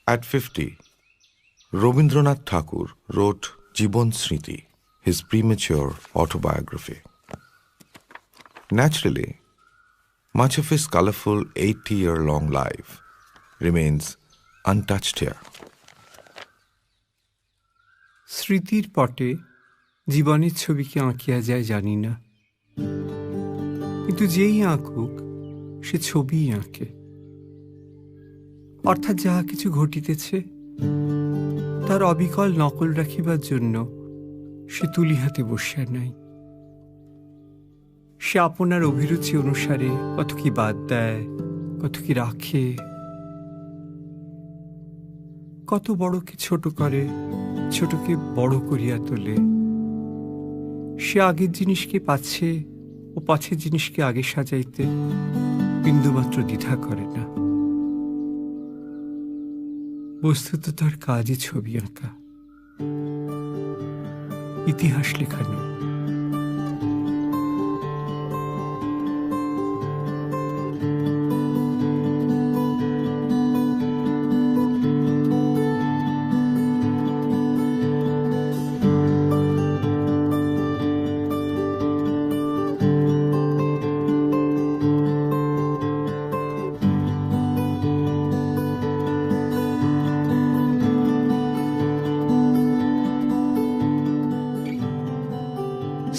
At 50, Rabindranath Tagore wrote Jibon Smriti, his premature autobiography. Naturally, much of his colorful 80-year-long life remains untouched here. স্মৃতির পটে জীবনের ছবিকে আঁকিয়া যায় জানি না, কিন্তু যেই আঁকুক সে ছবিই আঁকে। অর্থাৎ যাহা কিছু ঘটিতেছে তার অবিকল নকল রাখিবার জন্য সে তুলি হাতে বসিয়া নাই। সে আপনার অভিরুচি অনুসারে কত কি বাদ দেয়, কত কি রাখে, কত বড়কে ছোট করে, ছোটকে বড় করিয়া তোলে। সে আগের জিনিসকে পাছে ও পাছের জিনিসকে আগে সাজাইতে বিন্দুমাত্র দ্বিধা করে না। বস্তুত তার কাজই ছবি আঁকা, ইতিহাস লেখা নয়।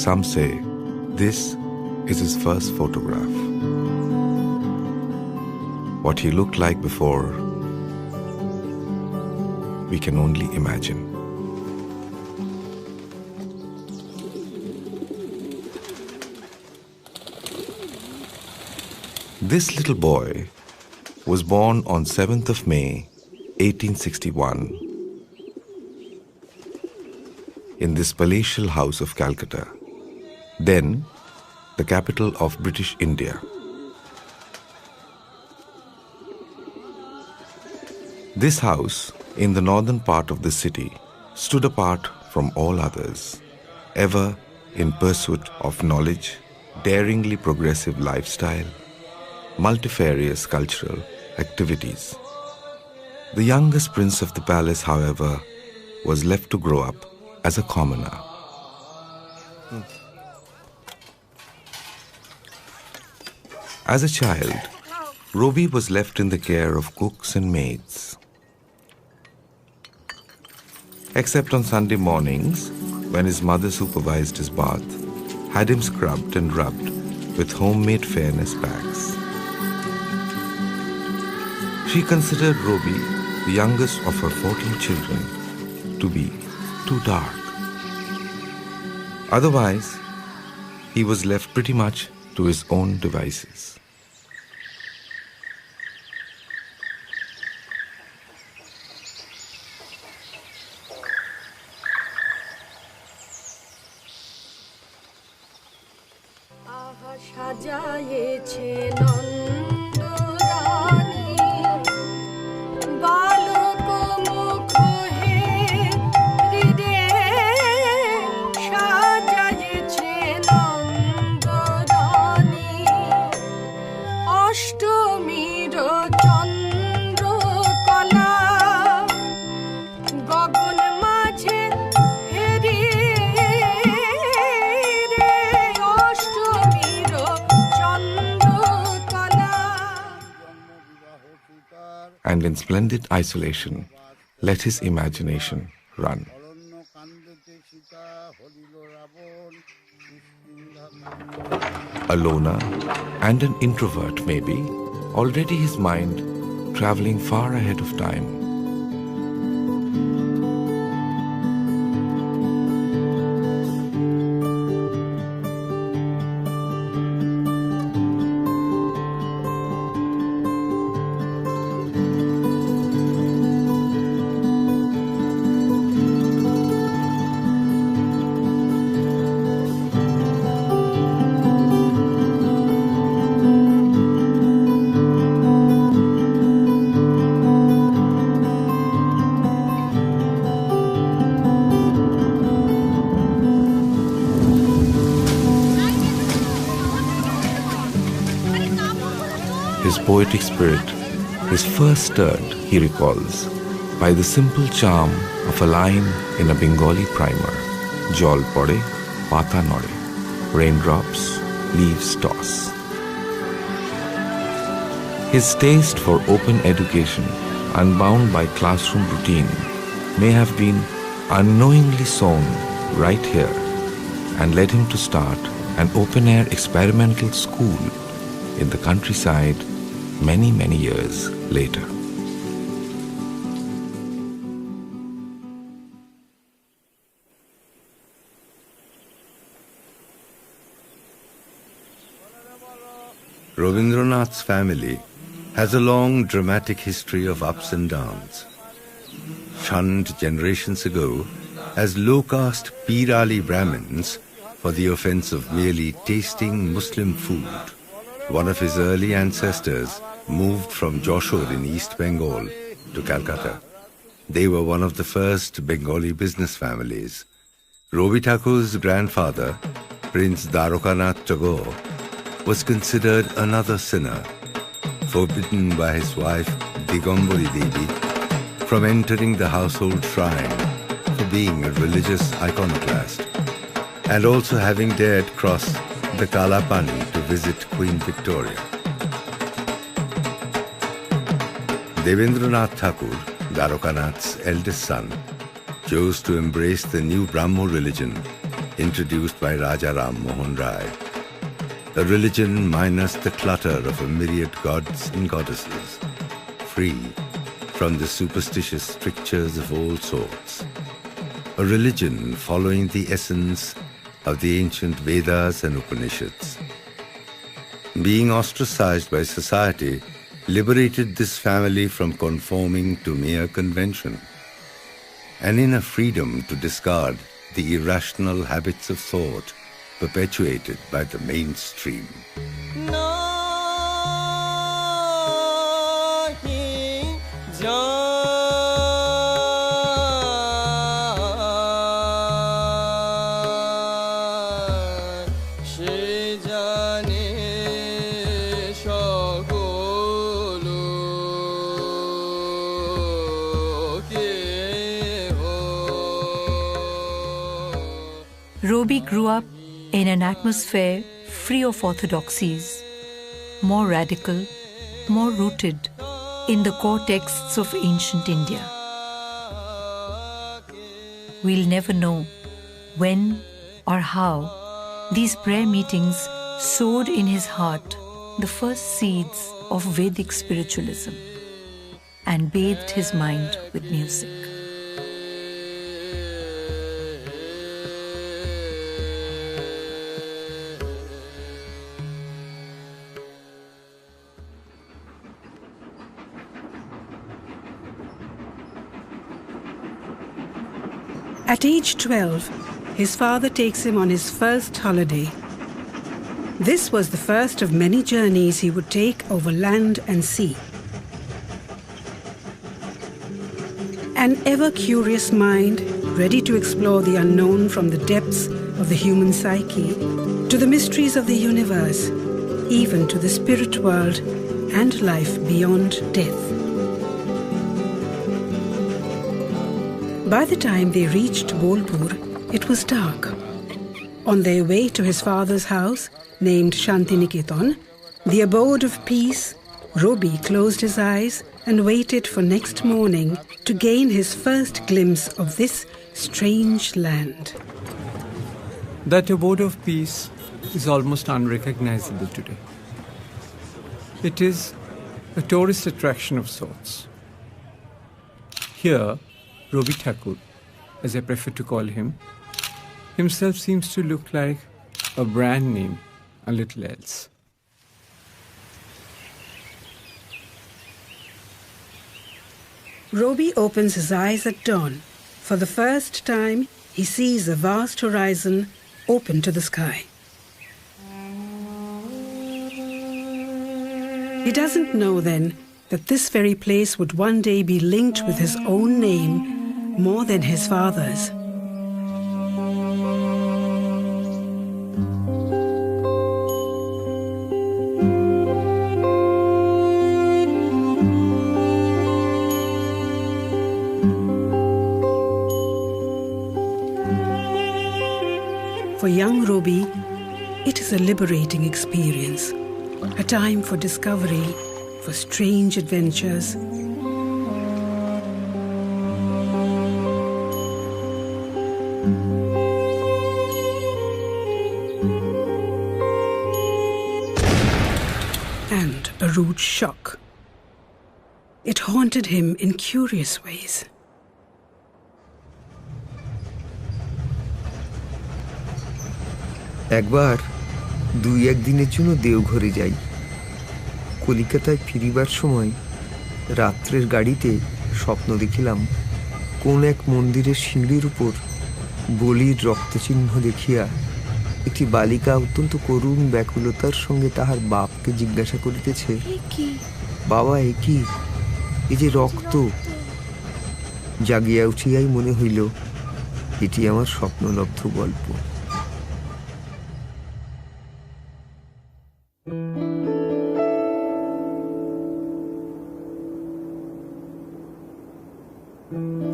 Some say this is his first photograph. What he looked like before, we can only imagine. This little boy was born on 7th of May, 1861, in this palatial house of Calcutta, then the capital of British India. This house in the northern part of the city stood apart from all others, ever in pursuit of knowledge, daringly progressive lifestyle, multifarious cultural activities. The youngest prince of the palace, however, was left to grow up as a commoner. As a child, Robi was left in the care of cooks and maids. Except on Sunday mornings, when his mother supervised his bath, had him scrubbed and rubbed with homemade fairness packs. She considered Robi, the youngest of her 14 children, to be too dark. Otherwise, he was left pretty much to his own devices. And in splendid isolation, let his imagination run. A loner and an introvert maybe, already his mind traveling far ahead of time. his poetic spirit is first stirred, he recalls, by the simple charm of a line in a Bengali primer, Jol pore, pata nore, raindrops, leaves toss. His taste for open education, unbound by classroom routine, may have been unknowingly sown right here and led him to start an open-air experimental school in the countryside many, many years later. Rabindranath's family has a long dramatic history of ups and downs. Shunned generations ago as low-caste Peer Ali Brahmins for the offense of merely tasting Muslim food, one of his early ancestors moved from Joshore in East Bengal to Calcutta. They were one of the first Bengali business families. Robi Thakur's grandfather, Prince Dwarkanath Tagore, was considered another sinner, forbidden by his wife Digambari Devi from entering the household shrine for being a religious iconoclast, and also having dared cross the Kalapani to visit Queen Victoria. Devendranath Thakur, Dwarkanath's eldest son, chose to embrace the new Brahmo religion introduced by Raja Ram Mohan Rai, a religion minus the clutter of a myriad gods and goddesses, free from the superstitious strictures of all sorts, a religion following the essence of the ancient Vedas and Upanishads. Being ostracized by society liberated this family from conforming to mere convention, and in a freedom to discard the irrational habits of thought perpetuated by the mainstream. Robi grew up in an atmosphere free of orthodoxies, more radical, more rooted in the core texts of ancient India. We'll never know when or how these prayer meetings sowed in his heart the first seeds of Vedic spiritualism and bathed his mind with music. At age 12, his father takes him on his first holiday. This was the first of many journeys he would take over land and sea. An ever-curious mind, ready to explore the unknown from the depths of the human psyche, to the mysteries of the universe, even to the spirit world and life beyond death. By the time they reached Bolpur, it was dark. On their way to his father's house, named Shantiniketan, the abode of peace, Robi closed his eyes and waited for next morning to gain his first glimpse of this strange land. That abode of peace is almost unrecognizable today. It is a tourist attraction of sorts. Here, Robi Thakur, as I prefer to call him, himself seems to look like a brand name, a little else. Robi opens his eyes at dawn. For the first time, he sees a vast horizon open to the sky. He doesn't know then that this very place would one day be linked with his own name more than his father's. for young Robi, it is a liberating experience, a time for discovery, for strange adventures. And a rude shock. It haunted him in curious ways. একবার 2-1 দিনের জন্য দেওঘরে যাই। কলিকাতায় ফিরিবার সময় রাত্রের গাড়িতে স্বপ্ন দেখিলাম কোন এক মন্দিরের সিঁড়ির উপর বলির রক্তচিহ্ন দেখিয়া একটি বালিকা অত্যন্ত করুণ ব্যাকুলতার সঙ্গে তাহার বাপকে জিজ্ঞাসা করিতেছে, বাবা এ কি, এ যে রক্ত। জাগিয়া উঠিয়াই মনে হইল এটি আমার স্বপ্নলব্ধ গল্প।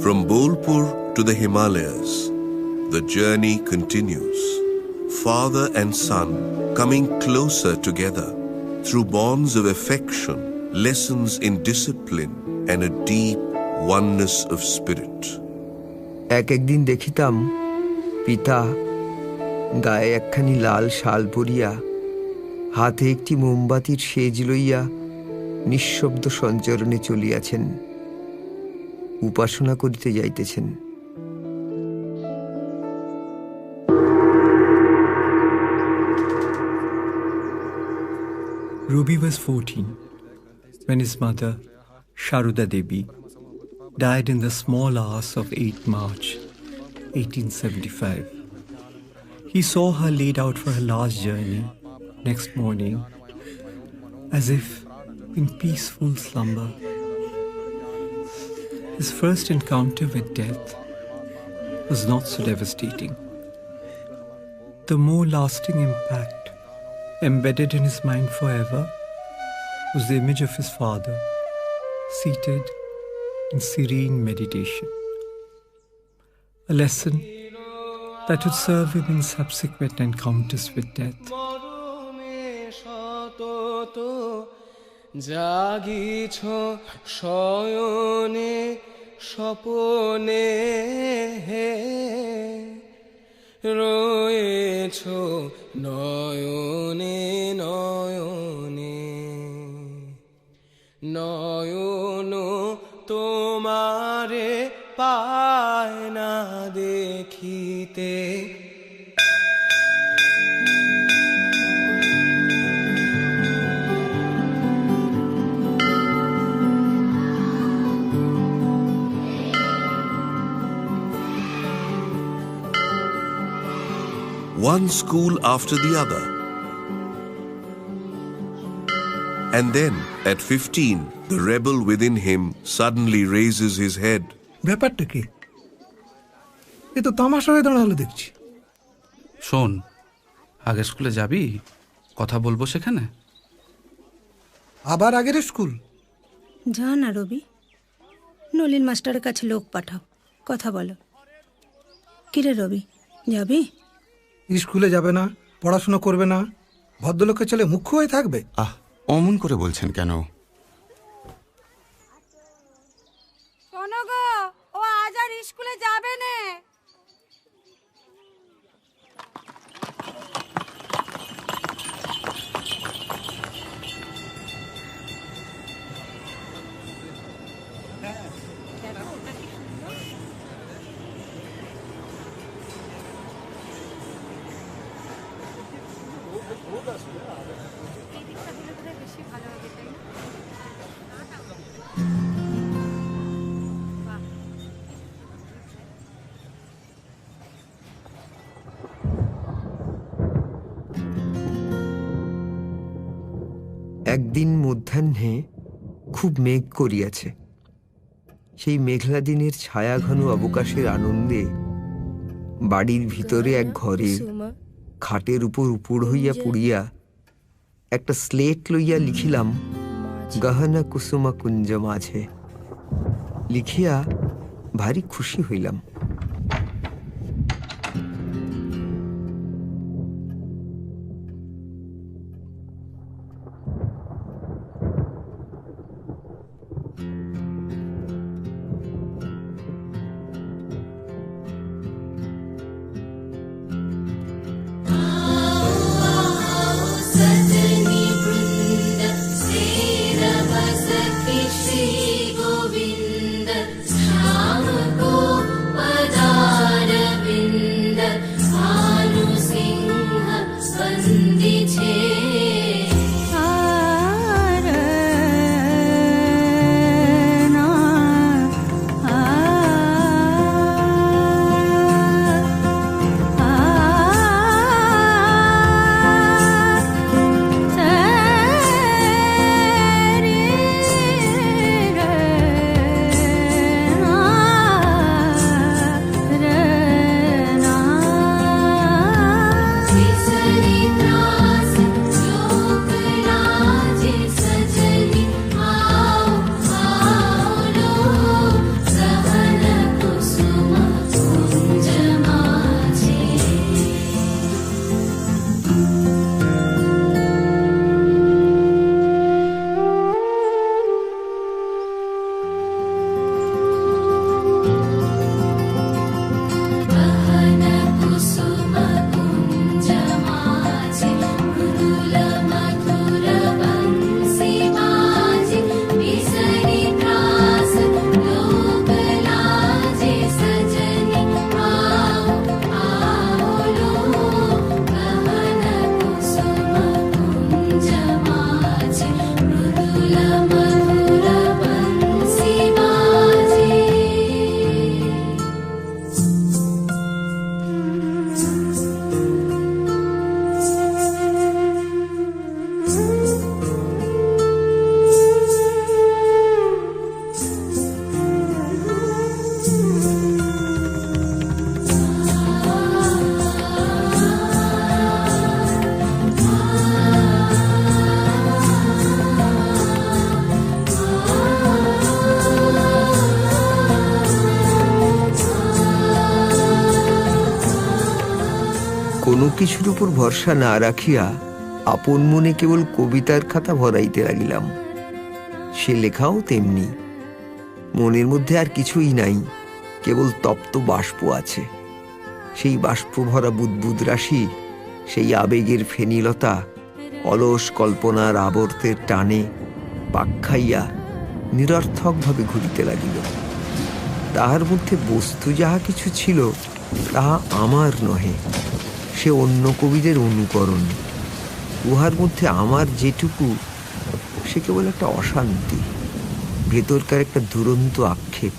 From Bolpur to the Himalayas, the journey continues. Father and son coming closer together through bonds of affection, lessons in discipline, and a deep oneness of spirit. একদিন দেখিতাম পিতা গায়ে একখানি লাল শাল পরিয়া হাতে একটি মোমবাতির সেজ লইয়া নিঃশব্দ সঞ্চরণে চলিয়াছেন, উপাসনা করিতে যাইতেছেন। Ruby was 14 when his mother, Sharuda Devi, died in the small hours of 8 March 1875. He saw her laid out for her last journey next morning, as if in peaceful slumber. His first encounter with death was not so devastating. The more lasting impact embedded in his mind forever was the image of his father seated in serene meditation. A lesson that would serve him in subsequent encounters with death. জাগিছ শয়নে স্বপনে রয়েছ নয়নে নয়নে নয়ন তোমারে পায় না দেখিতে। One school after the other. And then, at 15, the rebel within him suddenly raises his head. ব্যাপারটা কি? এ তো তামাশা হয়ে দাঁড়ালো দেখছি। শোন, আগে স্কুলে যাবি, কথা বলবো সেখানে। আবার আগের স্কুল? যা না রবি, নলিন মাস্টারের কাছে লোক পাঠাও, কথা বলো। কিরে রবি, যাবি? স্কুলে যাবে না, পড়াশোনা করবে না, ভদ্রলোকের ছেলে মুখ্য হয়ে থাকবে? অমন করে বলছেন কেন? শোনো গো, ও আজ আর স্কুলে যাবে না। একদিন মধ্যাহ্নে খুব মেঘ করিয়াছে। সেই মেঘলা দিনের ছায়াঘন অবকাশের আনন্দে বাড়ির ভিতরে এক ঘরে খাটের উপর উপুড় হইয়া পড়িয়া একটা স্লেট লইয়া লিখিলাম গহনা কুসুমা কুঞ্জ মাঝে। লিখিয়া ভারী খুশি হইলাম। কোনো কিছুর উপর ভরসা না রাখিয়া আপন মনে কেবল কবিতার খাতা ভরাইতে লাগিলাম। সে লেখাও তেমনি, মনের মধ্যে আর কিছুই নাই, কেবল তপ্ত বাষ্প আছে। সেই বাষ্প ভরা বুদ্বুদ রাশি, সেই আবেগের ফেনিলতা অলস কল্পনার আবর্তের টানে পাক খাইয়া নিরর্থকভাবে ঘুরিতে লাগিল। তাহার মধ্যে বস্তু যাহা কিছু ছিল তাহা আমার নহে, সে অন্য কবিদের অনুকরণ। উহার মধ্যে আমার যেটুকু, সে কেবল একটা অশান্তি, ভেতরকার একটা দুরন্ত আক্ষেপ।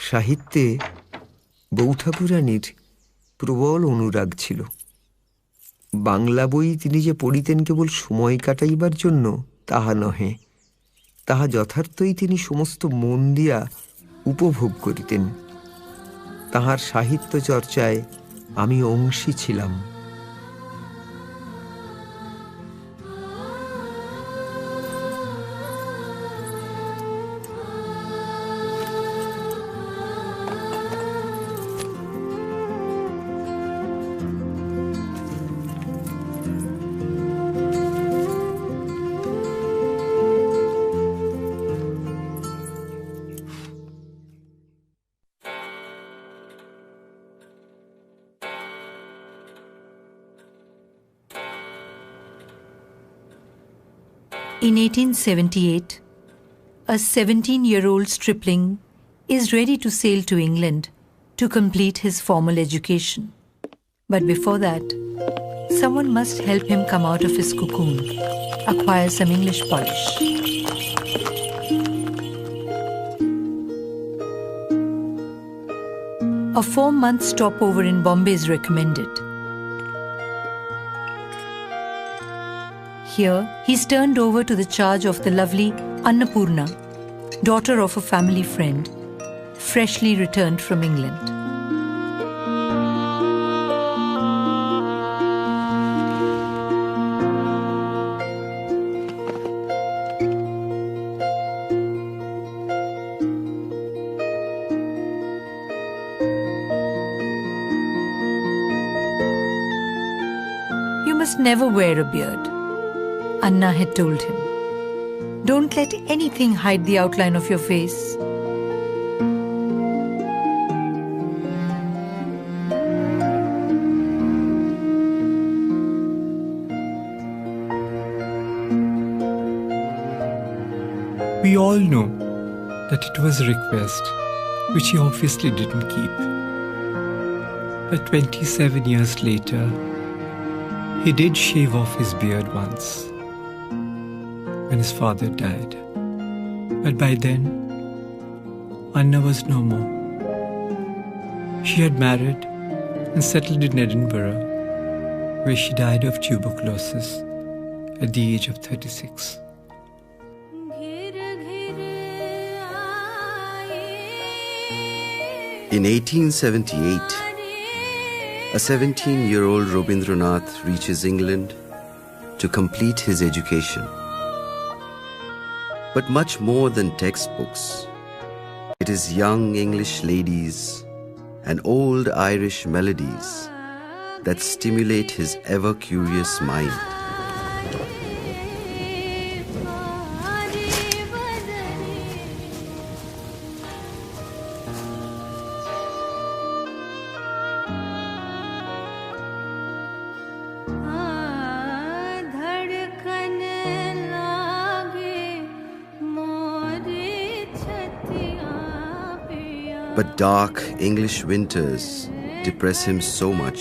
সাহিত্যে বৌঠাকুরানীর প্রবল অনুরাগ ছিল। বাংলা বই তিনি যে পড়িতেন কেবল সময় কাটাইবার জন্য তাহা নহে, তাহা যথার্থই তিনি সমস্ত মন দিয়া উপভোগ করিতেন। তাহার সাহিত্য চর্চায় আমি অংশী ছিলাম। In 1878, a 17-year-old stripling is ready to sail to England to complete his formal education. But before that, someone must help him come out of his cocoon, acquire some English polish. A 4-month stopover in Bombay is recommended. Here, he's turned over to the charge of the lovely Annapurna, daughter of a family friend, freshly returned from England. You must never wear a beard, Anna had told him. Don't let anything hide the outline of your face. We all know that it was a request which he obviously didn't keep. But 27 years later, he did shave off his beard once when his father died. But by then, Anna was no more. She had married and settled in Edinburgh, where she died of tuberculosis at the age of 36. In 1878, a 17-year-old Rabindranath reaches England to complete his education. But much more than textbooks, it is young English ladies and old Irish melodies that stimulate his ever-curious mind. But dark English winters depress him so much,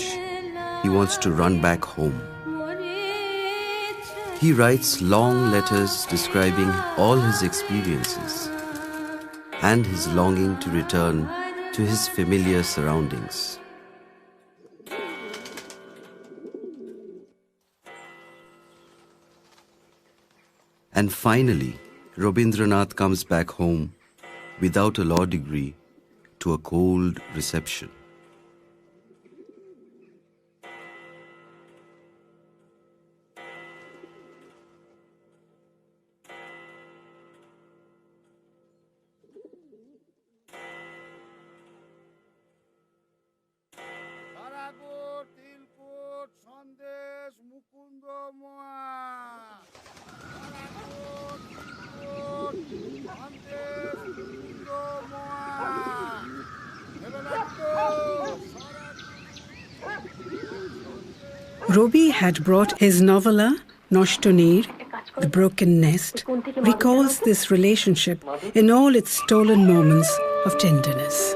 he wants to run back home. He writes long letters describing all his experiences and his longing to return to his familiar surroundings. And finally, Rabindranath comes back home without a law degree to a cold reception. Robi had brought his novella, Noshtonir, The Broken Nest, recalls this relationship in all its stolen moments of tenderness.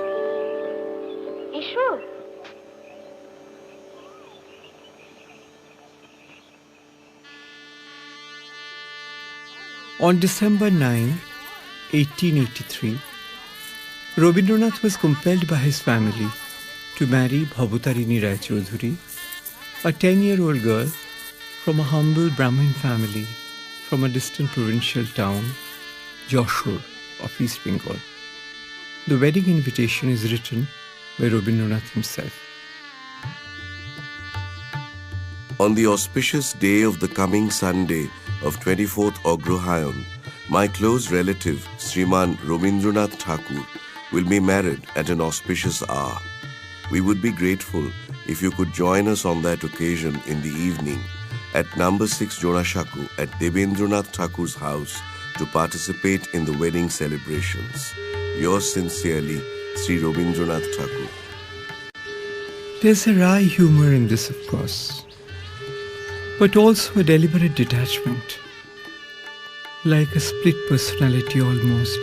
On December 9, 1883, Rabindranath was compelled by his family to marry Bhabutarini Rai Chaudhuri, a 10-year-old girl from a humble Brahmin family from a distant provincial town, Joshore of East Bengal. The wedding invitation is written by Rabindranath himself. On the auspicious day of the coming Sunday of 24th Agrohayan, my close relative, Sriman Rabindranath Thakur, will be married at an auspicious hour. We would be grateful if you could join us on that occasion in the evening at number 6 Jorashaku at Debendranath Thakur's house to participate in the wedding celebrations. Yours sincerely, Sri Rabindranath Thakur. There's a wry humor in this, of course, but also a deliberate detachment, like a split personality almost.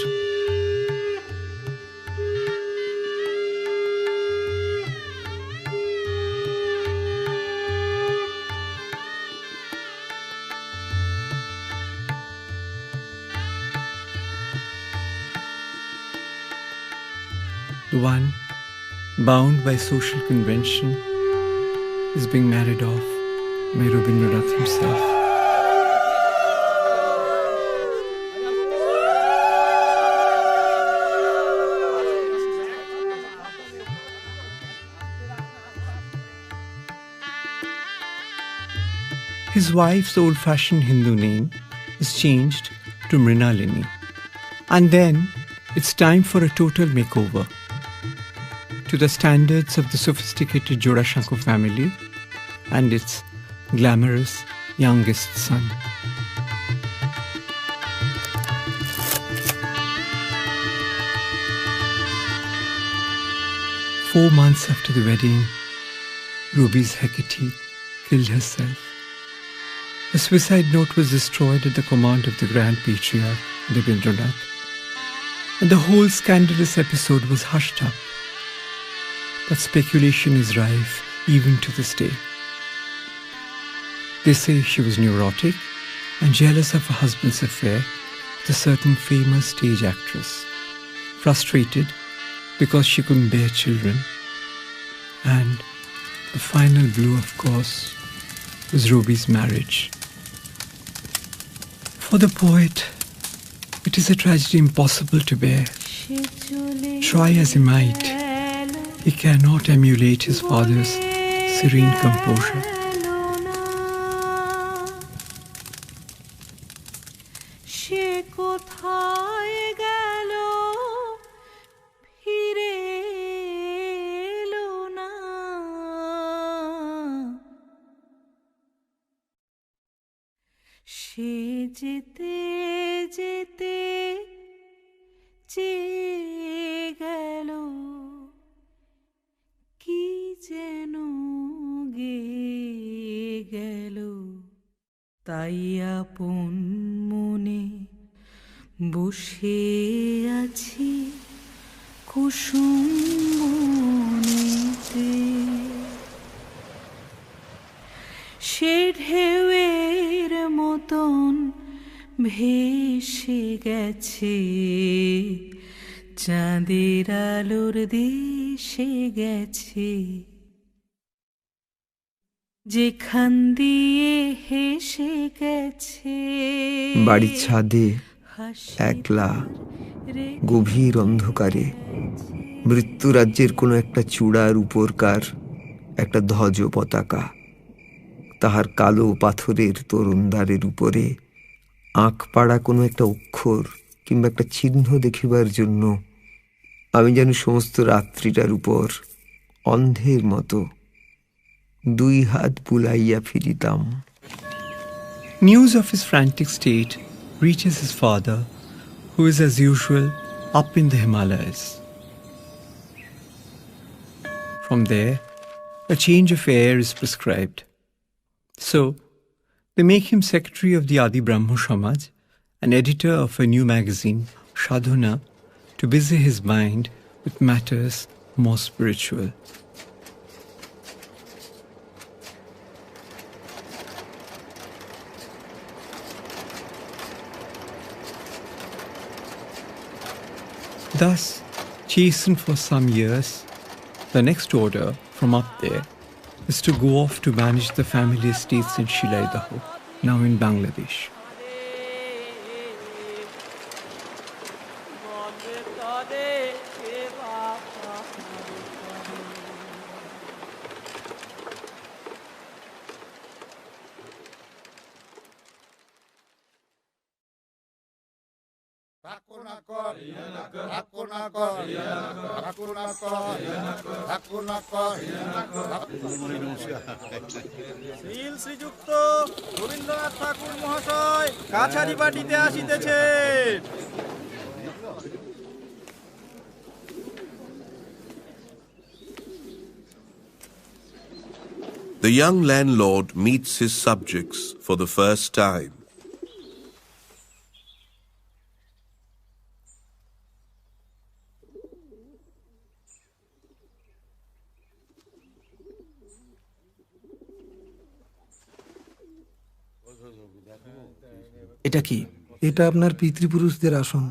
The one, bound by social convention, is being married off by Rabindranath himself. His wife's old-fashioned Hindu name is changed to Mrinalini. And then it's time for a total makeover to the standards of the sophisticated Jorashanko family and its glamorous youngest son. Four months after the wedding, Ruby's Hecate killed herself. A suicide note was destroyed at the command of the Grand Patriarch, Debendranath, and the whole scandalous episode was hushed up. But speculation is rife even to this day. They say she was neurotic and jealous of her husband's affair with a certain famous stage actress, frustrated because she couldn't bear children. And the final blow, of course, was Ruby's marriage. For the poet, it is a tragedy impossible to bear. Try as he might, he cannot emulate his father's serene composure. তাই আপন মনে বসে আছি কুসুম বনেতে, সে ঢেউয়ের মতন ভেসে গেছে, চাঁদের আলোর দেশে গেছে, যেখান দিয়ে হেসে গেছে। বাড়ির ছাদে একলা গভীর অন্ধকারে মৃত্যুরাজ্যের কোনো একটা চূড়ার উপরকার একটা ধ্বজ পতাকা, তাহার কালো পাথরের তরুণদ্বারের উপরে আঁক পাড়া কোনো একটা অক্ষর কিংবা একটা চিহ্ন দেখিবার জন্য আমি যেন সমস্ত রাত্রিটার উপর অন্ধের মতো দুই হাত বুলাইয়া ফিরিতাম। News of his frantic state reaches his father, who is as usual up in the Himalayas. From there, a change of air is prescribed. So, they make him secretary of the Adi Brahmo Samaj and editor of a new magazine, Sadhana, to busy his mind with matters more spiritual. Thus, chastened for some years, the next order from up there is to go off to manage the family estates in Shilaidaho, now in Bangladesh. শ্রীযুক্ত রবীন্দ্রনাথ ঠাকুর মহাশয় কাছারি বাটিতে আসিতেছেন। The young landlord meets his subjects for the first time. এটা কি? এটা আপনার পিতৃপুরুষদের আসন।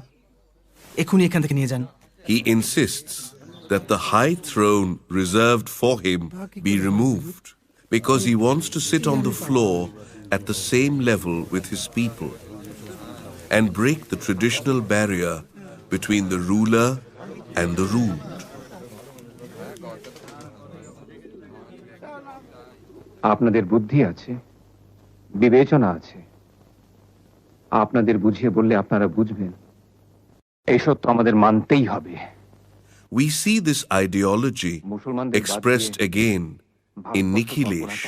এখনই এখান থেকে নিয়ে যান। He insists that the high throne reserved for him be removed because he wants to sit on the floor at the same level with his people and break the traditional barrier between the ruler and the ruled. আপনাদের বুদ্ধি আছে, বিবেচনা আছে, আপনাদের বুঝিয়ে বললে আপনারা বুঝবেন। এই সত্য আমাদের মানতেই হবে। We see this ideology expressed again in Nikhilesh,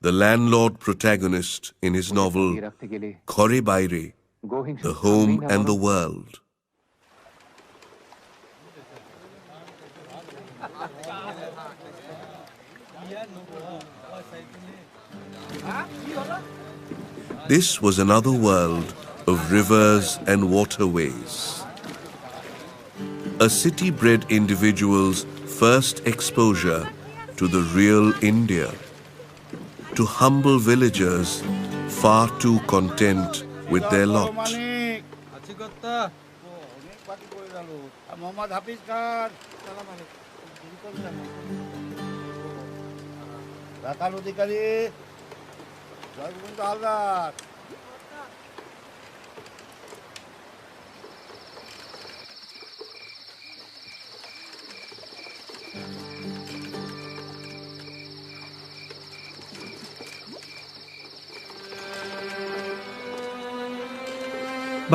the landlord protagonist in his novel Khore Baire, The Home and the World. This was another world of rivers and waterways. A city-bred individual's first exposure to the real India, to humble villagers far too content with their lot.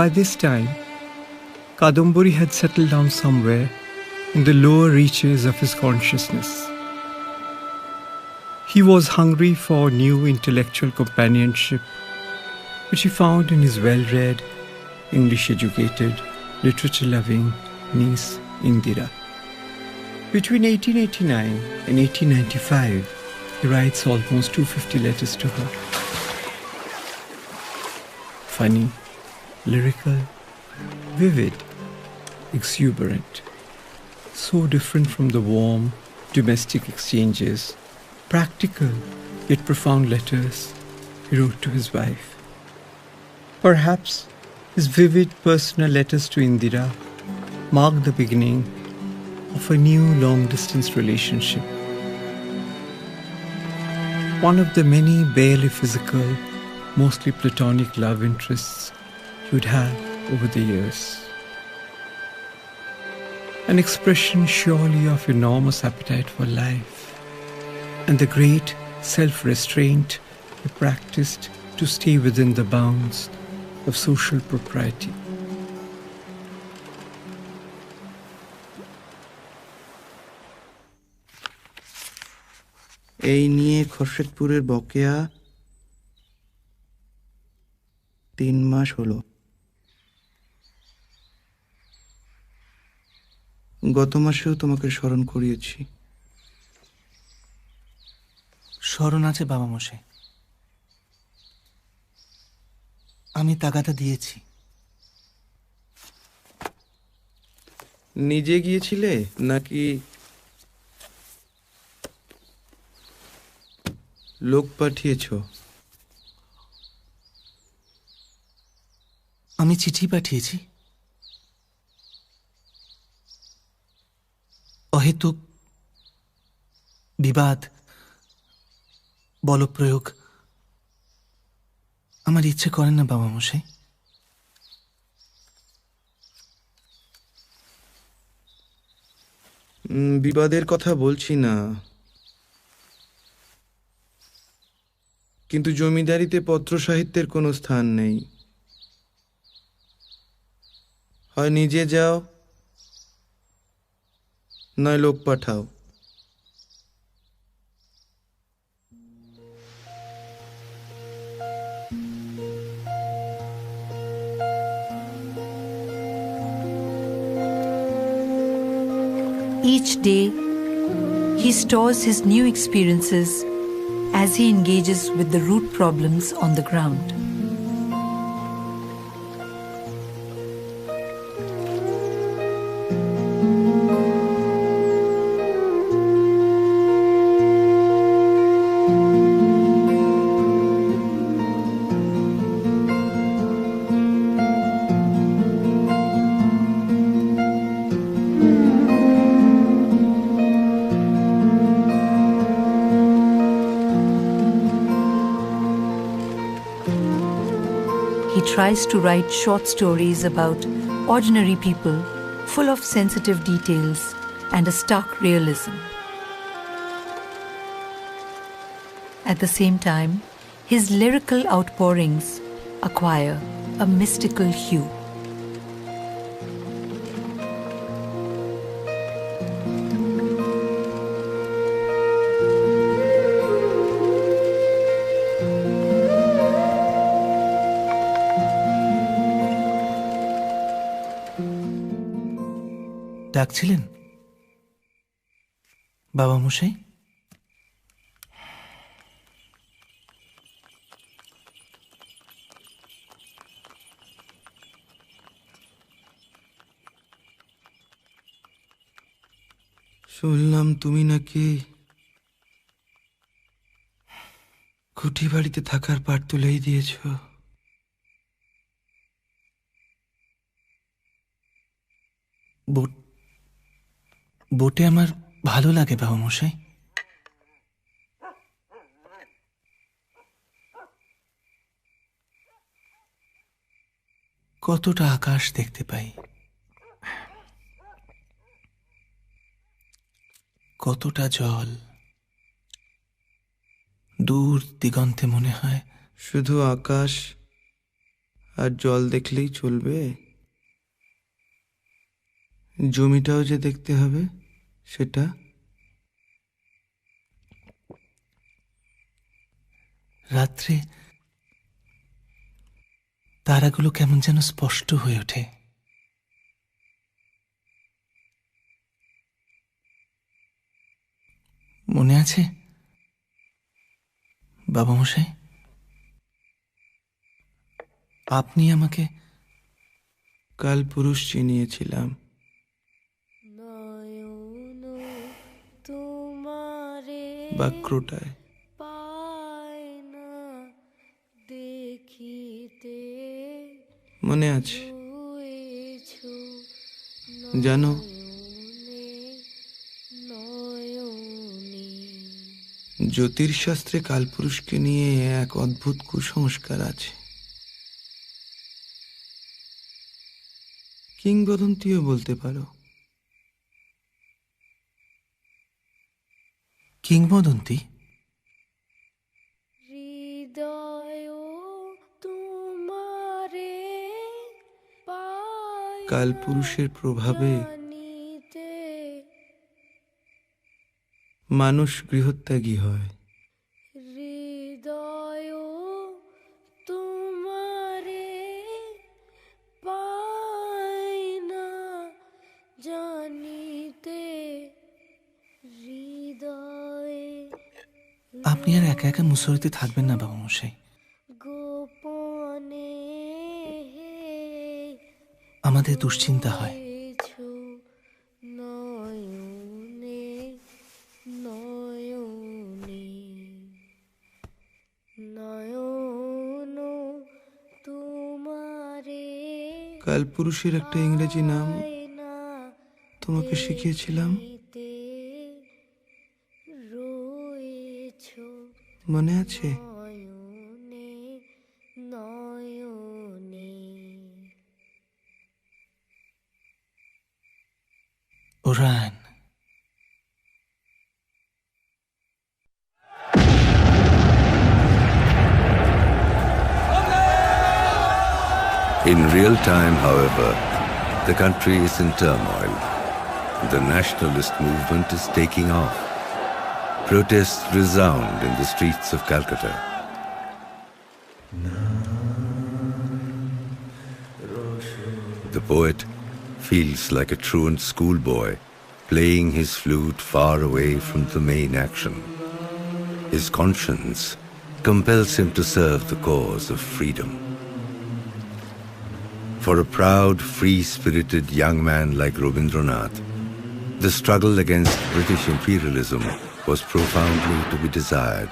By this time, Kadamburi had settled down somewhere in the lower reaches of his consciousness. He was hungry for new intellectual companionship, which he found in his well-read, English-educated, literature-loving niece Indira. Between 1889 and 1895, he writes almost 250 letters to her. Funny, lyrical, vivid, exuberant, so different from the warm, domestic exchanges, practical yet profound letters he wrote to his wife. Perhaps his vivid personal letters to Indira marked the beginning of a new long-distance relationship. One of the many barely physical, mostly platonic love interests he would have over the years. An expression surely of enormous appetite for life and the great self-restraint he practiced to stay within the bounds of social propriety. এই নিয়ে খোরশেদপুরের বকেয়া 3 মাস হলো। গত মাসেও তোমাকে স্মরণ করিয়েছি। স্মরণ আছে বাবা মশাই। আমি তাগাদা দিয়েছি। নিজে গিয়েছিলে নাকি লোক পাঠিয়েছ? আমি চিঠি পাঠিয়েছি। অহেতুক বিবাদ, বলপ্রয়োগ আমার ইচ্ছে করেন না বাবা মশাই। বিবাদের কথা বলছি না, কিন্তু জমিদারিতে পত্র সাহিত্যের কোনো স্থান নেই। হয় নিজে যাও, নয় লোক পাঠাও। Each day, he stores his new experiences as he engages with the root problems on the ground. He tries to write short stories about ordinary people, full of sensitive details and a stark realism. At the same time, his lyrical outpourings acquire a mystical hue. ডাকছিলেন বাবা মশাই? শুনলাম তুমি নাকি কুঠি বাড়িতে থাকার পাট তুলেই দিয়েছ। বোটে আমার ভালো লাগে বাবা মশাই। কতটা আকাশ দেখতে পাই, কতটা জল। দূর দিগন্তে মনে হয় শুধু আকাশ আর জল দেখলেই চলবে? জমিটাও যে দেখতে হবে সেটা। রাত্রে তারাগুলো কেমন যেন স্পষ্ট হয়ে ওঠে। মনে আছে বাবা মশাই, আপনি আমাকে কাল পুরুষ চিনিয়েছিলাম। বাক্রটায় মনে আছে? জানো, জ্যোতিষশাস্ত্রে কালপুরুষকে নিয়ে এক অদ্ভুত কুসংস্কার আছে। কিংবদন্তিও বলতে পারো। কিংবদন্তি? কালপুরুষের প্রভাবে মানুষ গৃহত্যাগী হয়। আপনি আর একা একা মুসরিতে থাকবেন না বাবা মশাই। আমাদের দুশ্চিন্তা হয়। কালপুরুষের একটা ইংরেজি নাম তোমাকে শিখিয়েছিলাম, মনে আছে? ওরান। In real time, however, the country is in turmoil. The nationalist movement is taking off. Protests resound in the streets of Calcutta. The poet feels like a truant schoolboy playing his flute far away from the main action. His conscience compels him to serve the cause of freedom. For a proud, free-spirited young man like Rabindranath, the struggle against British imperialism was profoundly to be desired.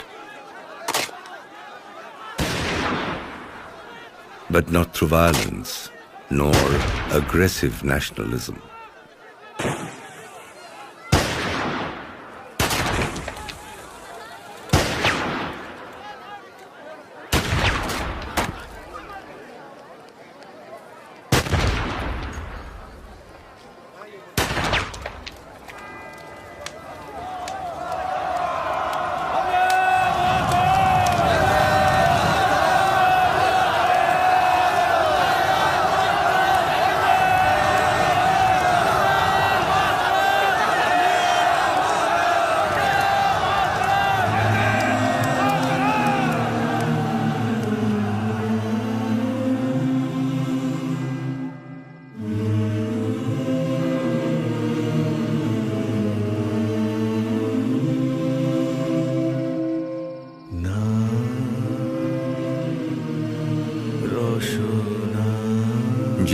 But not through violence, nor aggressive nationalism.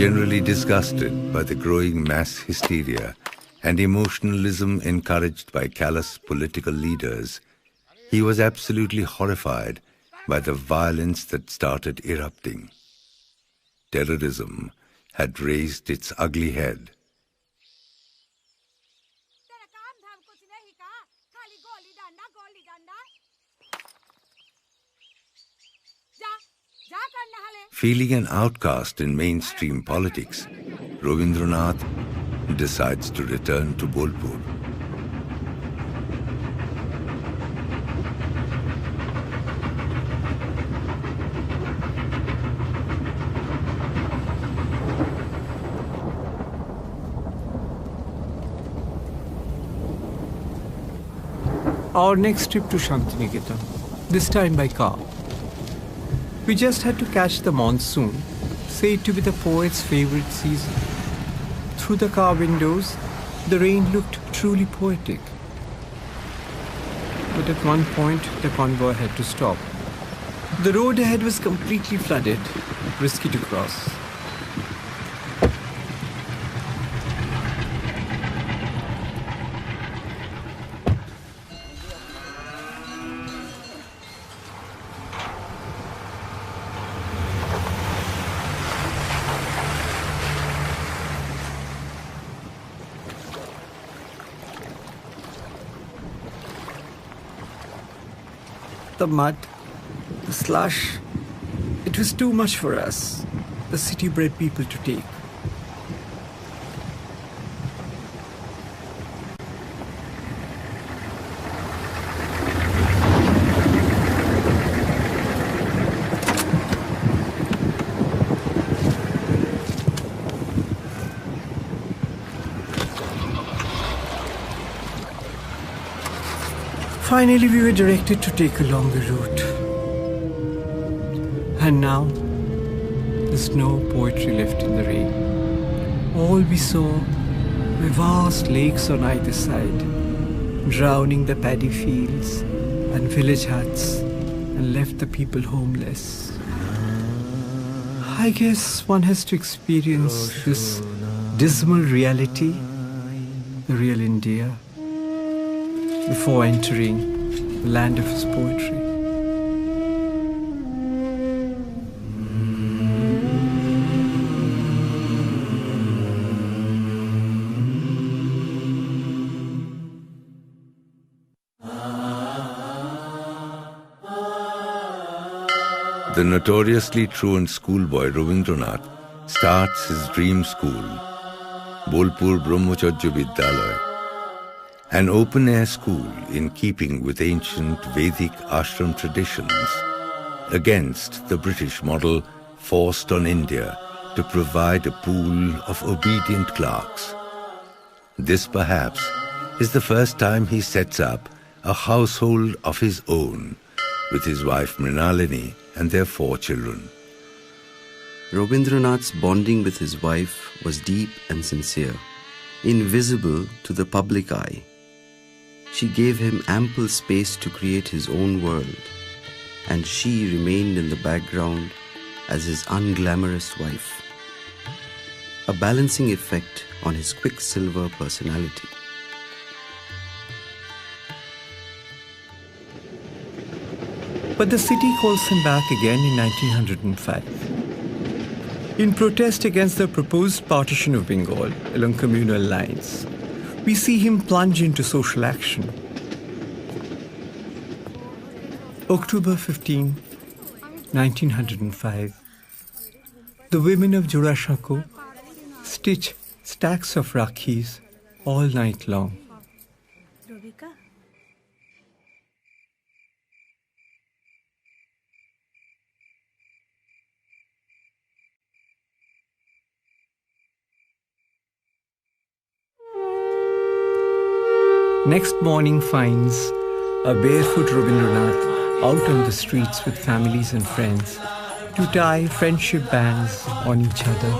Generally disgusted by the growing mass hysteria and emotionalism encouraged by callous political leaders, he was absolutely horrified by the violence that started erupting. Terrorism had raised its ugly head. Feeling an outcast in mainstream politics, Rabindranath decides to return to Bolpur. Our next trip to Shantiniketan, this time by car. We just had to catch the monsoon, said to be the poet's favorite season. Through the car windows, the rain looked truly poetic. But at one point, the convoy had to stop. The road ahead was completely flooded, risky to cross. The mud, the slush, it was too much for us, the city-bred people, to take. Finally, we were directed to take a longer route. And now, there's no poetry left in the rain. All we saw were vast lakes on either side, drowning the paddy fields and village huts, and left the people homeless. I guess one has to experience this dismal reality, the real India, before entering the land of his poetry. The notoriously truant schoolboy Rabindranath starts his dream school, Bolpur Brahmacharya Vidyalaya, an open-air school in keeping with ancient Vedic ashram traditions, against the British model forced on India to provide a pool of obedient clerks. This perhaps is the first time he sets up a household of his own with his wife Mrinalini and their 4 children. Rabindranath's bonding with his wife was deep and sincere, invisible to the public eye. She gave him ample space to create his own world, and she remained in the background as his unglamorous wife, a balancing effect on his quicksilver personality. But the city calls him back again in 1905. In protest against the proposed partition of Bengal along communal lines, we see him plunge into social action. October 15, 1905. The women of Jorashako stitch stacks of rakhis all night long. Next morning finds a barefoot Rabindranath out on the streets with families and friends to tie friendship bands on each other.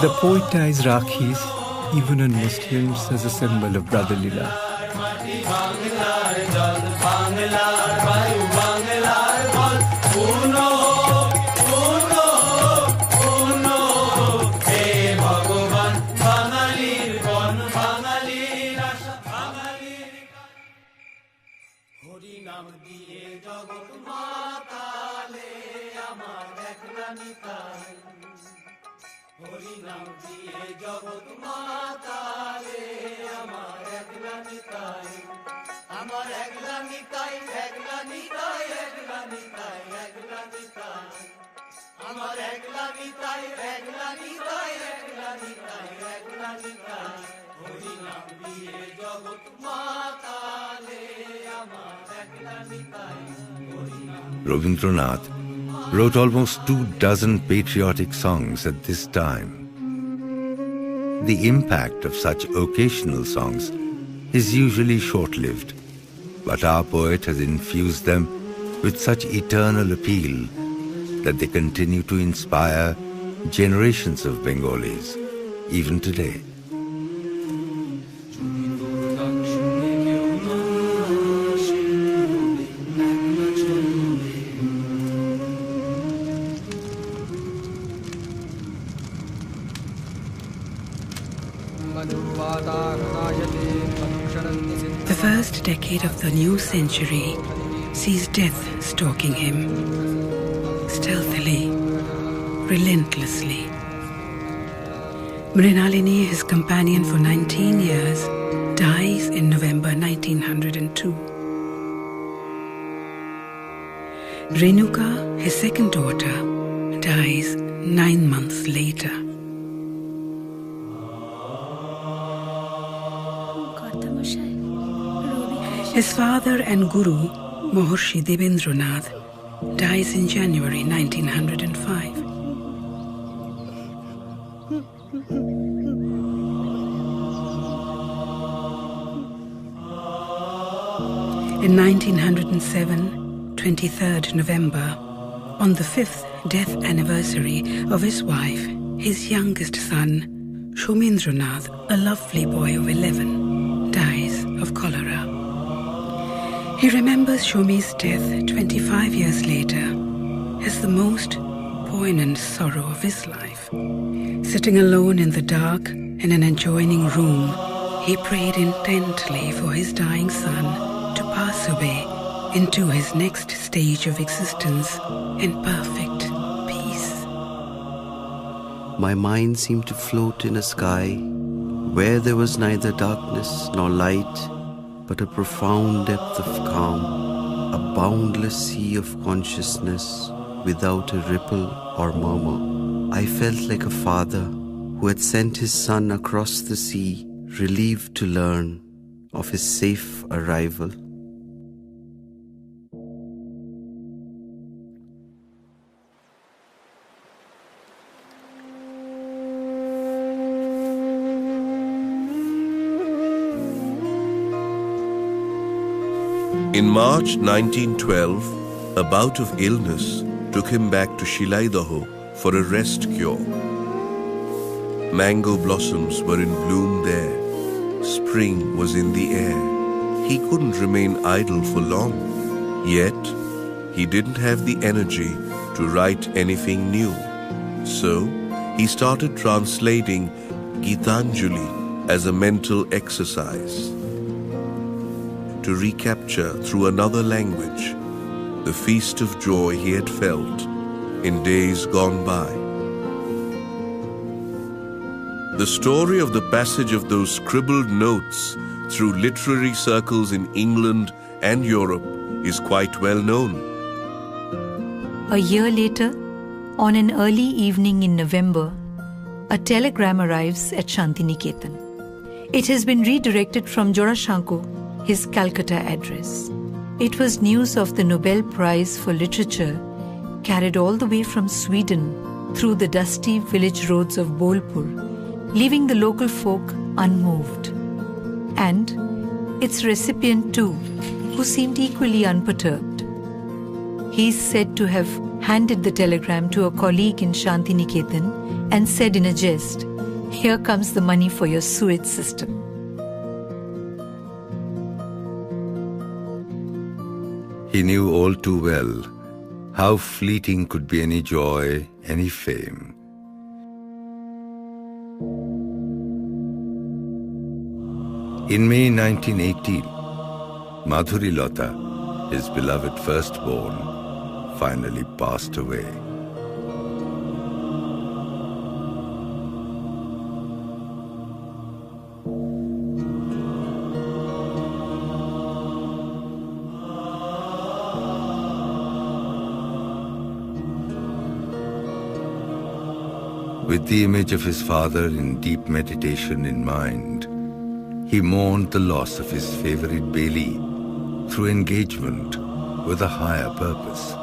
The poet ties rakhis even on Muslims as a symbol of brotherly love. Rabindranath wrote almost 24 patriotic songs at this time. The impact of such occasional songs is usually short-lived, but our poet has infused them with such eternal appeal that they continue to inspire generations of Bengalis, even today. The first decade of the new century sees death stalking him, stealthily, relentlessly. Mrinalini, his companion for 19 years, dies in November 1902. Renuka, his second daughter, dies 9 months later. His father and guru, Maharishi Debendranath, dies in January 1905. In 1907, 23rd November, on the 5th death anniversary of his wife, his youngest son, Shomendranath, a lovely boy of 11, dies of cholera. He remembers Shomi's death 25 years later as the most poignant sorrow of his life. Sitting alone in the dark in an adjoining room, he prayed intently for his dying son to pass away into his next stage of existence in perfect peace. My mind seemed to float in a sky where there was neither darkness nor light, but a profound depth of calm, a boundless sea of consciousness without a ripple or murmur. I felt like a father who had sent his son across the sea, relieved to learn of his safe arrival. In March 1912, a bout of illness took him back to Shilaidaho for a rest cure. Mango blossoms were in bloom there. Spring was in the air. He couldn't remain idle for long. Yet, he didn't have the energy to write anything new. So, he started translating Gitanjali as a mental exercise, to recapture through another language the feast of joy he had felt in days gone by. The story of the passage of those scribbled notes through literary circles in England and Europe is quite well known. A year later, on an early evening in November, a telegram arrives at Shantiniketan. It has been redirected from Jorashanko, his Calcutta address. It was news of the Nobel Prize for Literature carried all the way from Sweden through the dusty village roads of Bolpur, leaving the local folk unmoved. And its recipient too, who seemed equally unperturbed. He is said to have handed the telegram to a colleague in Shantiniketan and said in a jest, "Here comes the money for your sewage system." He knew all too well how fleeting could be any joy, any fame. In May 1918, Madhuri Lata, his beloved firstborn, finally passed away. With the image of his father in deep meditation in mind, he mourned the loss of his favorite Beli through engagement with a higher purpose.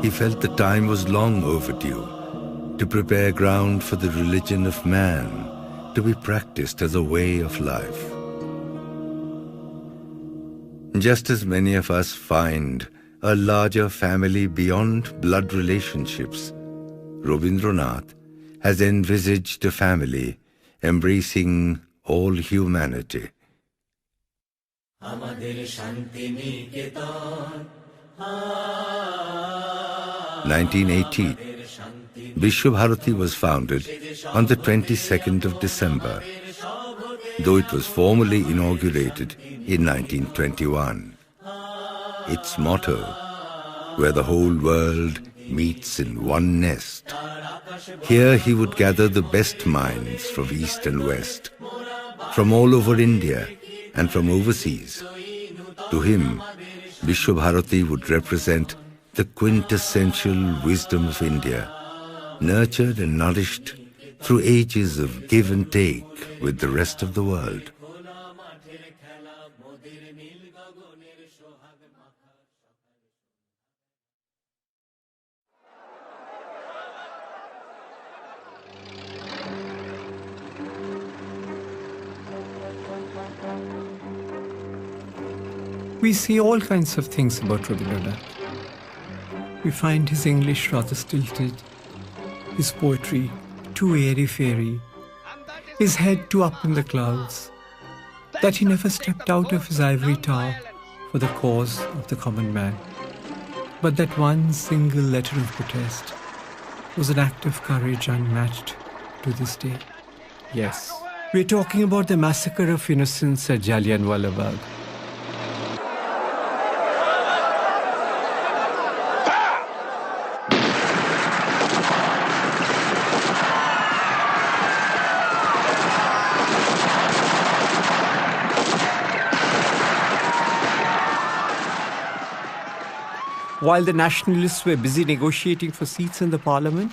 He felt the time was long overdue to prepare ground for the religion of man to be practiced as a way of life. Just as many of us find a larger family beyond blood relationships, Rabindranath has envisaged a family embracing all humanity. 1918, Vishwabharati was founded on the 22nd of December, though it was formally inaugurated in 1921. Its motto, "Where the whole world meets in one nest." Here he would gather the best minds from East and West, from all over India and from overseas. To him, Vishwabharati would represent the quintessential wisdom of India, nurtured and nourished through ages of give and take with the rest of the world. We see all kinds of things about Rabindranath. We find his English rather stilted, his poetry too airy-fairy, his head too up in the clouds, that he never stepped out of his ivory tower for the cause of the common man. But that one single letter of protest was an act of courage unmatched to this day. Yes, we're talking about the massacre of innocents at Jallianwala Bagh. While the nationalists were busy negotiating for seats in the parliament,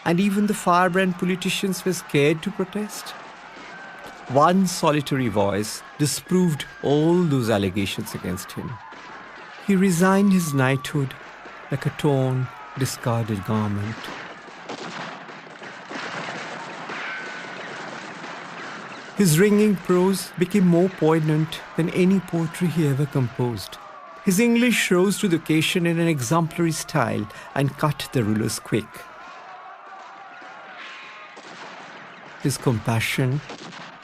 and even the firebrand politicians were scared to protest, one solitary voice disproved all those allegations against him. He resigned his knighthood like a torn, discarded garment. His ringing prose became more poignant than any poetry he ever composed. His English rose to the occasion in an exemplary style and cut the rulers quick. His compassion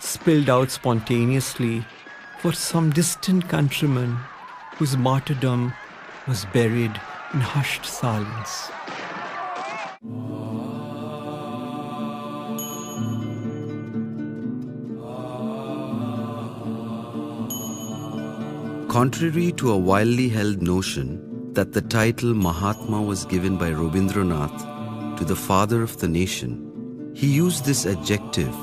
spilled out spontaneously for some distant countryman whose martyrdom was buried in hushed silence. Contrary to a widely held notion that the title Mahatma was given by Rabindranath to the father of the nation, he used this adjective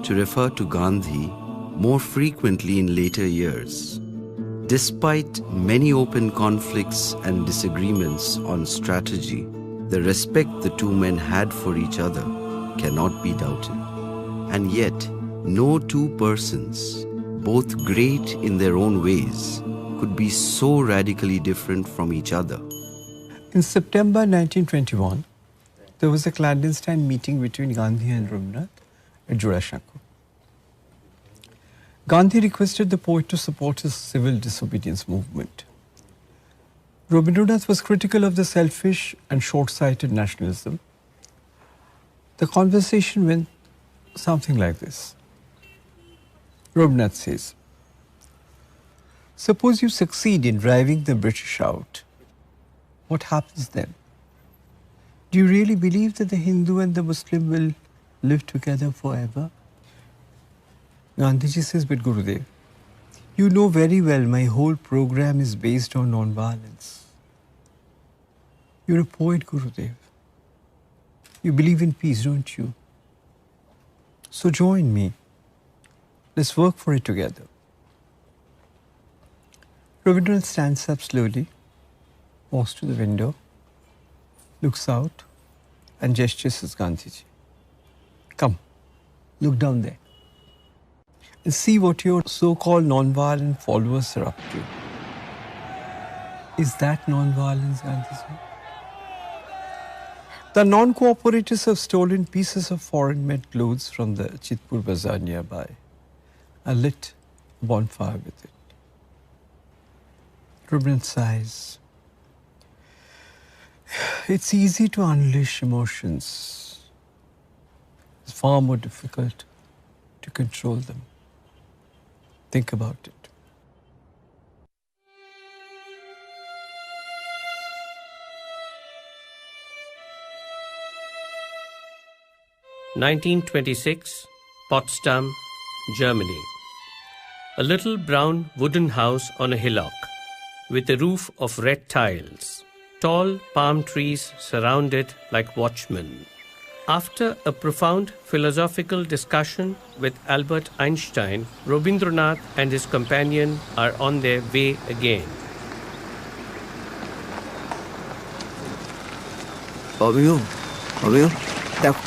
to refer to Gandhi more frequently in later years. Despite many open conflicts and disagreements on strategy, the respect the two men had for each other cannot be doubted. And yet, no two persons, both great in their own ways, could be so radically different from each other. In September 1921, there was a clandestine meeting between Gandhi and Rabindranath at Jodashankar. Gandhi requested the poet to support his civil disobedience movement. Rabindranath was critical of the selfish and short-sighted nationalism. The conversation went something like this. Rabindranath says, "Suppose you succeed in driving the British out. What happens then? Do you really believe that the Hindu and the Muslim will live together forever?" Gandhiji says, "But Gurudev, you know very well my whole program is based on non-violence. You're a poet, Gurudev. You believe in peace, don't you? So join me. Let's work for it together." Rabindranath stands up slowly, walks to the window, looks out, and gestures at Gandhiji. "Come, look down there and see what your so-called non-violent followers are up to." Is that non-violence, Gandhiji? The non-cooperators have stolen pieces of foreign-made clothes from the Chitpur Bazaar nearby and lit a bonfire with it. Rabindranath sighs. It's easy to unleash emotions. It's far more difficult to control them. Think about it. (1926), Potsdam, Germany. A little brown wooden house on a hillock, with a roof of red tiles. Tall palm trees surround it like watchmen. After a profound philosophical discussion with Albert Einstein, Rabindranath and his companion are on their way again. Romeo, দেখো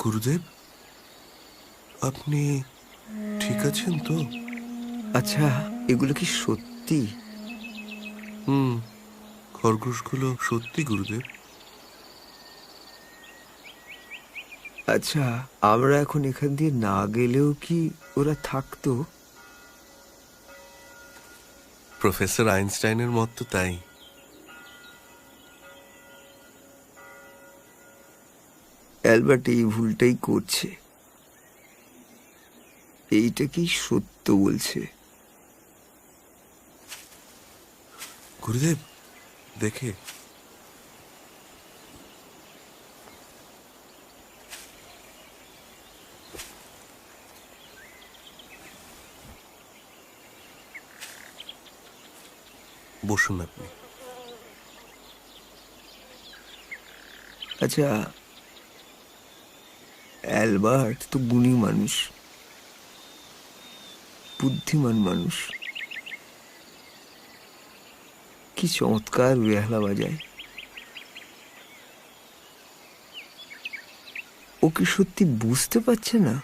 গুরুদেব, আপনি ঠিক আছেন তো? আচ্ছা, এগুলো কি সত্যি? খরগোশগুলো সত্যি গুরুদেব। আচ্ছা, আমরা এখন এখান দিয়ে না গেলেও কি ওরা থাকতো? প্রফেসর আইনস্টাইনের মত তো তাই। অ্যালবার্ট এই ভুলটাই করছে। এইটা কি সত্য বলছে? গুরুদেব দেখে। বসুন আপনি। আচ্ছা, অ্যালবার্ট তো গুণী মানুষ, বুদ্ধিমান মানুষ, কি চমৎকার বেহালা বাজায়। ও কি সত্যি বুঝতে পারছে না,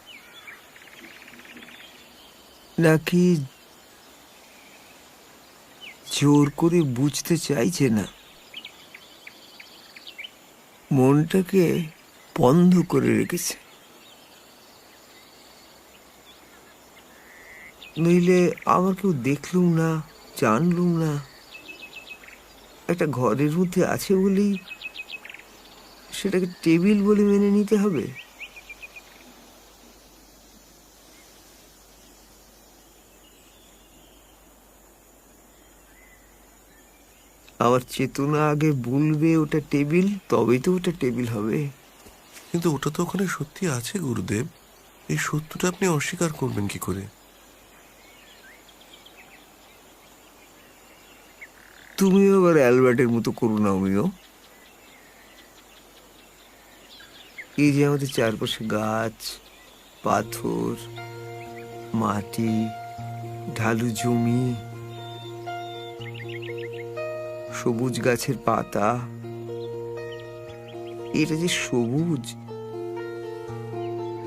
নাকি জোর করে বুঝতে চাইছে না? মনটাকে বন্ধ করে রেখেছে। নইলে আমার কেউ দেখলুম না, জানলুম না, একটা ঘরের মধ্যে আছে বলেই সেটাকে টেবিল বলে মেনে নিতে হবে? আমার চেতনা আগে বলবে ওটা টেবিল, তবেই তো ওটা টেবিল হবে। কিন্তু ওটা তো ওখানে সত্যি আছে গুরুদেব। এই সত্যটা আপনি অস্বীকার করবেন কি করে? তুমিও আবার অ্যালবার্টের মতো করো না। আমিও এই যে আমাদের চারপাশে গাছ, পাথর, মাটি, ঢালু জমি, সবুজ গাছের পাতা, এটা যে সবুজ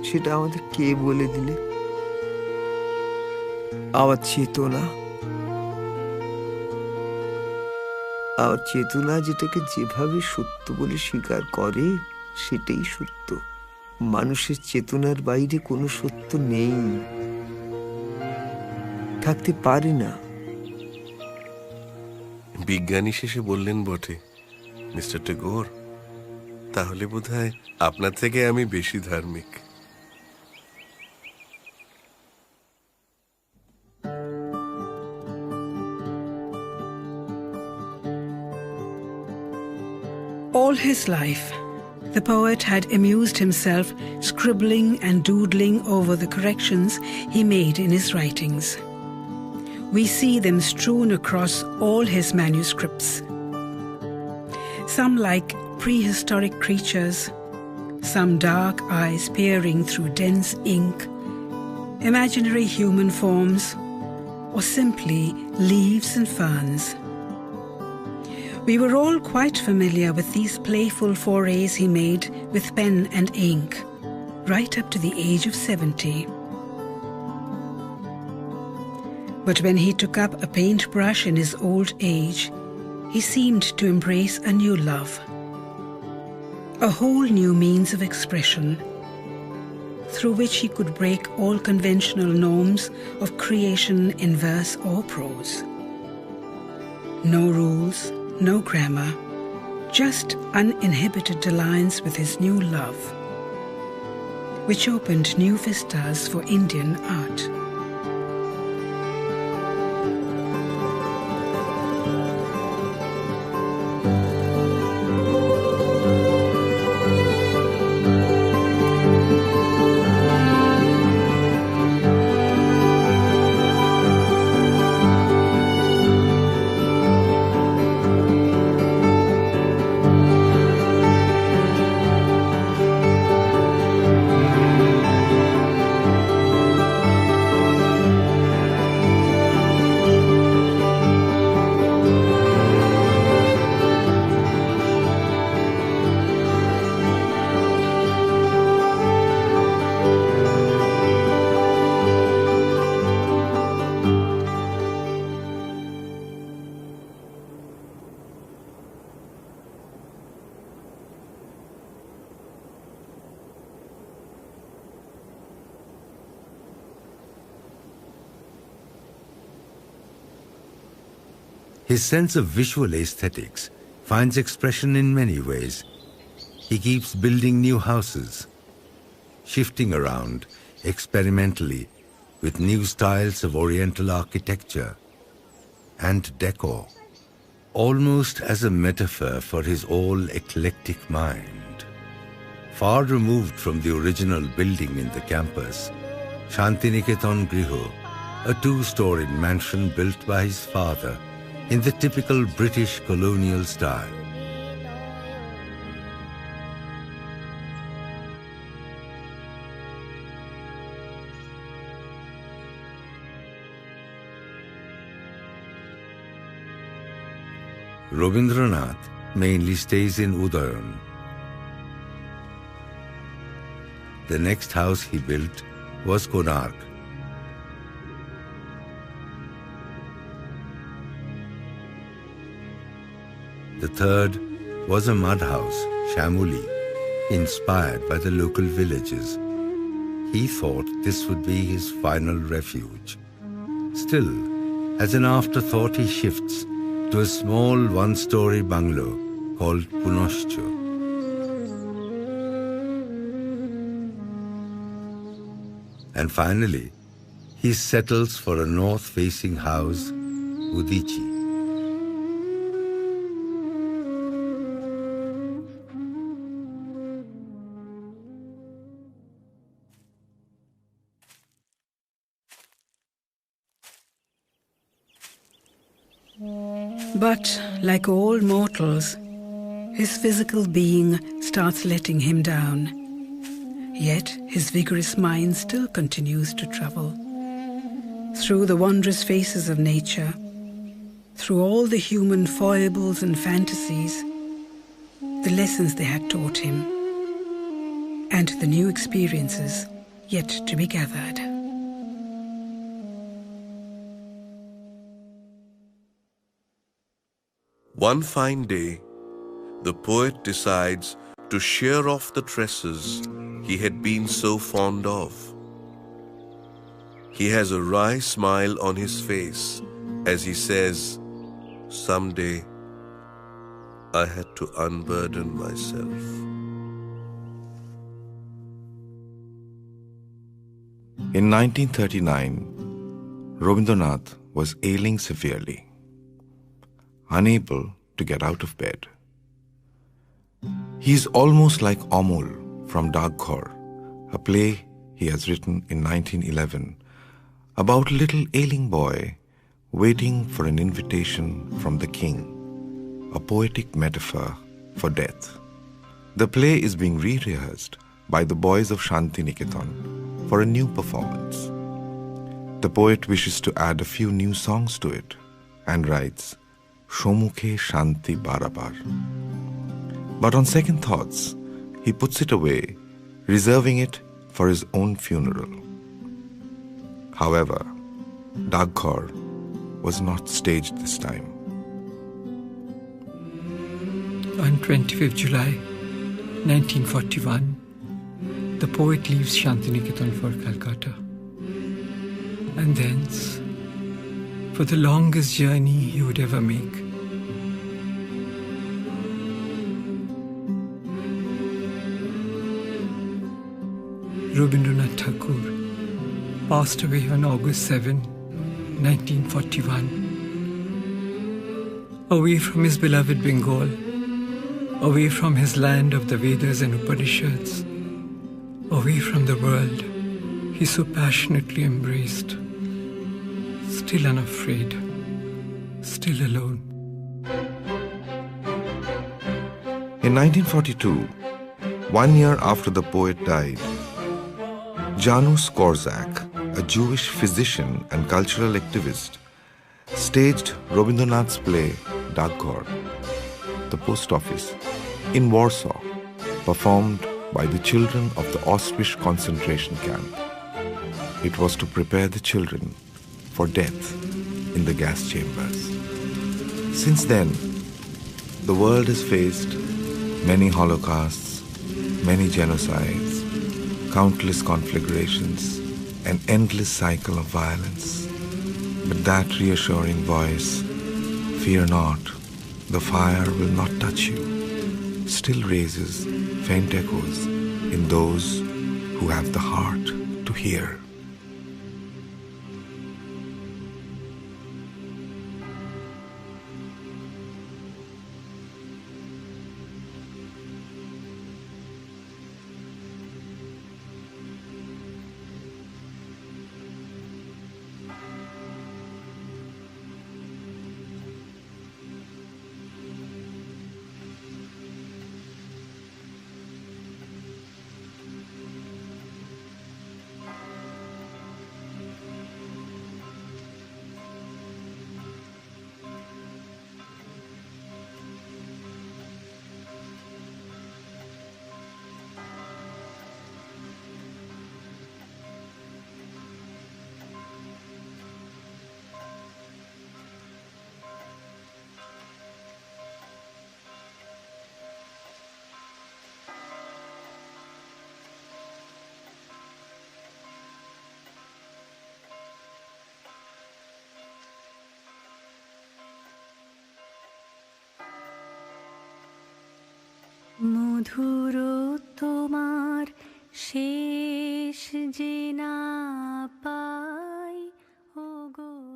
সেটা আমাদের কে বলে দিলে? আমার চেতনা। আমার চেতনা যেটাকে যেভাবে সত্য বলে স্বীকার করে সেটাই সত্য। মানুষের চেতনার বাইরে কোনো সত্য নেই, থাকতে পারে না। বিজ্ঞানী শেষে বললেন বটে মিস্টার টেগোর, তাহলে বোধহয় আপনার থেকে আমি বেশি ধার্মিক। All his life, the poet had amused himself scribbling and doodling over the corrections he made in his writings. We see them strewn across all his manuscripts. Some like prehistoric creatures, some dark eyes peering through dense ink, imaginary human forms, or simply leaves and ferns. We were all quite familiar with these playful forays he made with pen and ink, right up to the age of 70. But when he took up a paintbrush in his old age, he seemed to embrace a new love, a whole new means of expression, through which he could break all conventional norms of creation in verse or prose. No rules, no grammar, just uninhibited alliance with his new love, which opened new vistas for Indian art. His sense of visual aesthetics finds expression in many ways. He keeps building new houses, shifting around experimentally with new styles of Oriental architecture and decor, almost as a metaphor for his all-eclectic mind. Far removed from the original building in the campus, Shantiniketan Griho, a two-storied mansion built by his father in the typical British colonial style. Rabindranath mainly stays in Udayan. The next house he built was Konark. The third was a mud house, Shamuli, inspired by the local villages. He thought this would be his final refuge. Still, as an afterthought, he shifts to a small one-story bungalow called Punoshcho. And finally, he settles for a north-facing house, Udichi. But, like all mortals, his physical being starts letting him down. Yet his vigorous mind still continues to travel. Through the wondrous faces of nature, through all the human foibles and fantasies, the lessons they had taught him, and the new experiences yet to be gathered. One fine day, the poet decides to shear off the tresses he had been so fond of. He has a wry smile on his face as he says, "Someday I had to unburden myself." In 1939, Rabindranath was ailing severely, unable to get out of bed. He is almost like Amol from Dagkhor, a play he has written in 1911 about a little ailing boy waiting for an invitation from the king, a poetic metaphor for death. The play is being re-rehearsed by the boys of Shantiniketan for a new performance. The poet wishes to add a few new songs to it and writes, Shomukhe Shanti Barabar. But on second thoughts, he puts it away, reserving it for his own funeral. However, Dagkhor was not staged this time. On 25th July 1941, the poet leaves Shantiniketan for Calcutta, and thence for the longest journey he would ever make. Rabindranath Tagore passed away on August 7, 1941. Away from his beloved Bengal, away from his land of the Vedas and Upanishads, away from the world he so passionately embraced, still unafraid, still alone. In 1942, 1 year after the poet died, Janusz Korczak, a Jewish physician and cultural activist, staged Rabindranath's play Dagkhor, The Post Office, in Warsaw, performed by the children of the Auschwitz concentration camp. It was to prepare the children for death in the gas chambers. Since then, the world has faced many holocausts, many genocides, countless conflagrations, an endless cycle of violence. But that reassuring voice Fear not, the fire will not touch you. Still raises faint echoes in those who have the heart to hear. মধুর তোমার শেষ যে না পাই ও গো